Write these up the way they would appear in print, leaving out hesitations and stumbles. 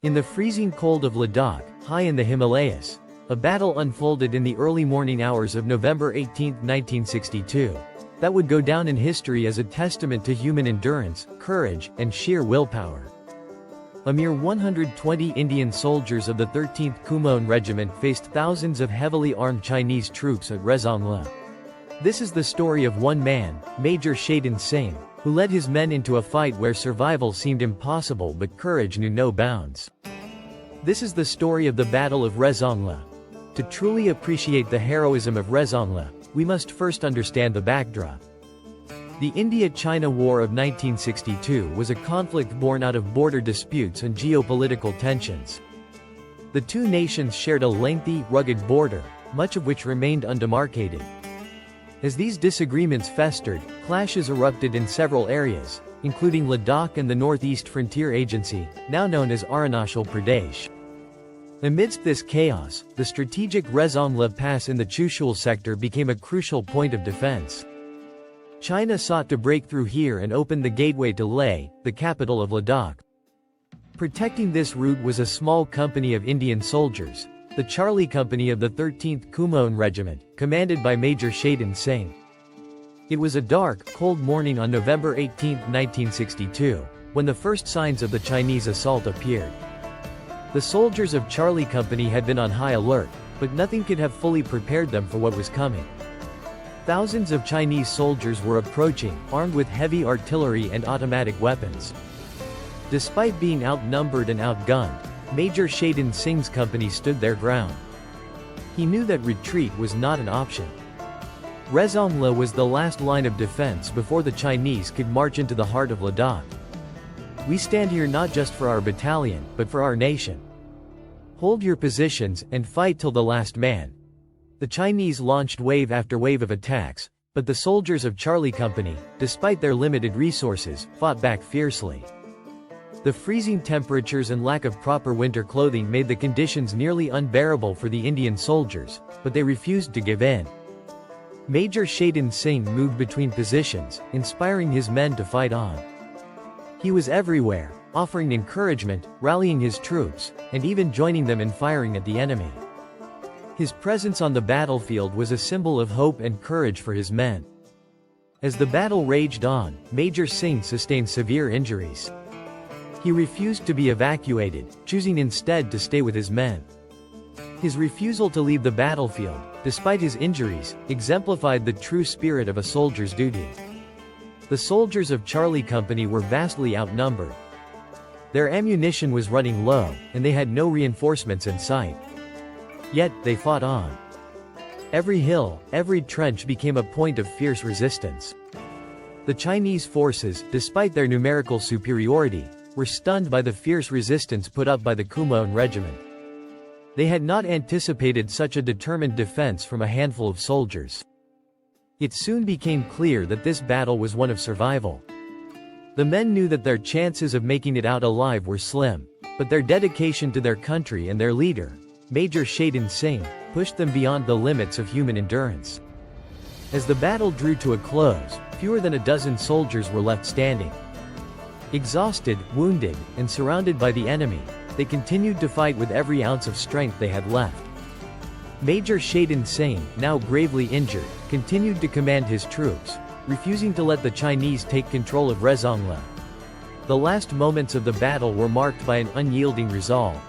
In the freezing cold of Ladakh, high in the Himalayas, a battle unfolded in the early morning hours of November 18, 1962, that would go down in history as a testament to human endurance, courage, and sheer willpower. A mere 120 Indian soldiers of the 13th Kumon Regiment faced thousands of heavily armed Chinese troops at Rezang. This is the story of one man, Major Shaitan Singh, who led his men into a fight where survival seemed impossible but courage knew no bounds. This is the story of the Battle of Rezang. To truly appreciate the heroism of Rezang, we must first understand the backdrop. The India-China War of 1962 was a conflict born out of border disputes and geopolitical tensions. The two nations shared a lengthy, rugged border, much of which remained undemarcated. As these disagreements festered, clashes erupted in several areas, including Ladakh and the Northeast Frontier Agency, now known as Arunachal Pradesh. Amidst this chaos, the strategic Rezang Pass in the Chushul sector became a crucial point of defense. China sought to break through here and open the gateway to Leh, the capital of Ladakh. Protecting this route was a small company of Indian soldiers, the Charlie Company of the 13th Kumon Regiment, commanded by Major Shaitan Singh. It was a dark, cold morning on November 18, 1962, when the first signs of the Chinese assault appeared. The soldiers of Charlie Company had been on high alert, but nothing could have fully prepared them for what was coming. Thousands of Chinese soldiers were approaching, armed with heavy artillery and automatic weapons. Despite being outnumbered and outgunned, Major Shaitan Singh's company stood their ground. He knew that retreat was not an option. Rezang was the last line of defense before the Chinese could march into the heart of Ladakh. "We stand here not just for our battalion, but for our nation. Hold your positions and fight till the last man." The Chinese launched wave after wave of attacks, but the soldiers of Charlie Company, despite their limited resources, fought back fiercely. The freezing temperatures and lack of proper winter clothing made the conditions nearly unbearable for the Indian soldiers, but they refused to give in. Major Shaitan Singh moved between positions, inspiring his men to fight on. He was everywhere, offering encouragement, rallying his troops, and even joining them in firing at the enemy. His presence on the battlefield was a symbol of hope and courage for his men. As the battle raged on, Major Singh sustained severe injuries. He refused to be evacuated, choosing instead to stay with his men. His refusal to leave the battlefield, despite his injuries, exemplified the true spirit of a soldier's duty. The soldiers of Charlie Company were vastly outnumbered. Their ammunition was running low, and they had no reinforcements in sight. Yet, they fought on. Every hill, every trench became a point of fierce resistance. The Chinese forces, despite their numerical superiority, were stunned by the fierce resistance put up by the Kumon Regiment. They had not anticipated such a determined defense from a handful of soldiers. It soon became clear that this battle was one of survival. The men knew that their chances of making it out alive were slim, but their dedication to their country and their leader, Major Shaitan Singh, pushed them beyond the limits of human endurance. As the battle drew to a close, fewer than a dozen soldiers were left standing. Exhausted, wounded, and surrounded by the enemy, they continued to fight with every ounce of strength they had left. Major Shaitan Singh, now gravely injured, continued to command his troops, refusing to let the Chinese take control of Rezang. The last moments of the battle were marked by an unyielding resolve.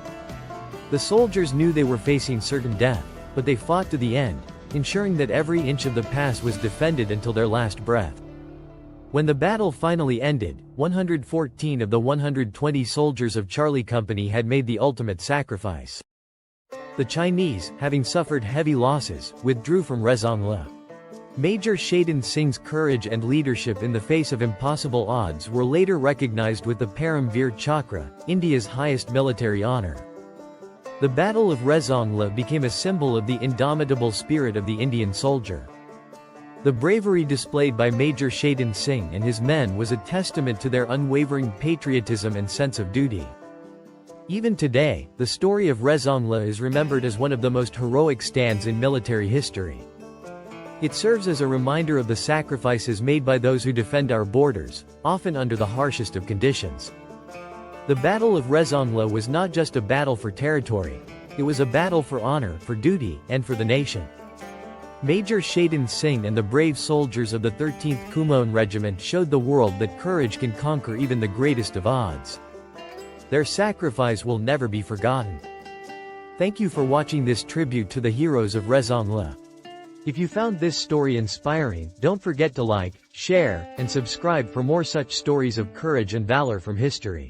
The soldiers knew they were facing certain death, but they fought to the end, ensuring that every inch of the pass was defended until their last breath. When the battle finally ended, 114 of the 120 soldiers of Charlie Company had made the ultimate sacrifice. The Chinese, having suffered heavy losses, withdrew from Rezang. Major Shaitan Singh's courage and leadership in the face of impossible odds were later recognized with the Param Veer Chakra, India's highest military honor. The Battle of Rezang became a symbol of the indomitable spirit of the Indian soldier. The bravery displayed by Major Shaitan Singh and his men was a testament to their unwavering patriotism and sense of duty. Even today, the story of Rezang is remembered as one of the most heroic stands in military history. It serves as a reminder of the sacrifices made by those who defend our borders, often under the harshest of conditions. The Battle of Rezang was not just a battle for territory. It was a battle for honor, for duty, and for the nation. Major Shaitan Singh and the brave soldiers of the 13th Kumaon Regiment showed the world that courage can conquer even the greatest of odds. Their sacrifice will never be forgotten. Thank you for watching this tribute to the heroes of Rezang. If you found this story inspiring, don't forget to like, share, and subscribe for more such stories of courage and valor from history.